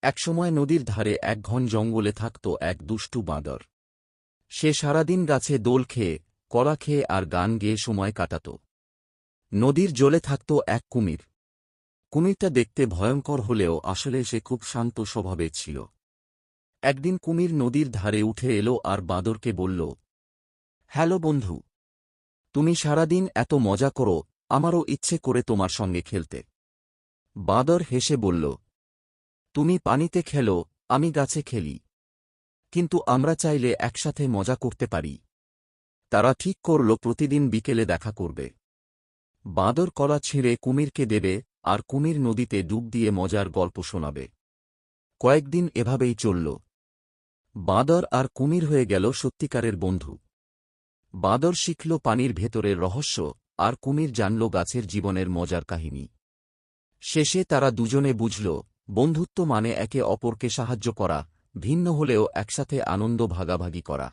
একসময় নদীর ধারে এক ঘন জঙ্গলে থাকত এক দুষ্টু বাঁদর। সে সারাদিন গাছে দোল খেয়ে, কলা খেয়ে আর গান গেয়ে সময় কাটাত। নদীর জলে থাকত এক কুমির। কুমিরটা দেখতে ভয়ঙ্কর হলেও আসলে সে খুব শান্ত স্বভাবের ছিল। একদিন কুমির নদীর ধারে উঠে এলো আর বাঁদরকে বলল, হ্যালো বন্ধু, তুমি সারাদিন এত মজা করো, আমারও ইচ্ছে করে তোমার সঙ্গে খেলতে। বাঁদর হেসে বলল, তুমি পানিতে খেলো, আমি গাছে খেলি, কিন্তু আমরা চাইলে একসাথে মজা করতে পারি। তারা ঠিক করল প্রতিদিন বিকেলে দেখা করবে। বাঁদর কলা ছিঁড়ে কুমিরকে দেবে, আর কুমির নদীতে ডুব দিয়ে মজার গল্প শোনাবে। কয়েকদিন এভাবেই চলল। বাঁদর আর কুমির হয়ে গেল সত্যিকারের বন্ধু। বাঁদর শিখল পানির ভেতরের রহস্য, আর কুমির জানল গাছের জীবনের মজার কাহিনী। শেষে তারা দুজনে বুঝল, বন্ধুত্ব মানে একে অপরকে সাহায্য করা, ভিন্ন হলেও একসাথে আনন্দ ভাগাভাগি করা।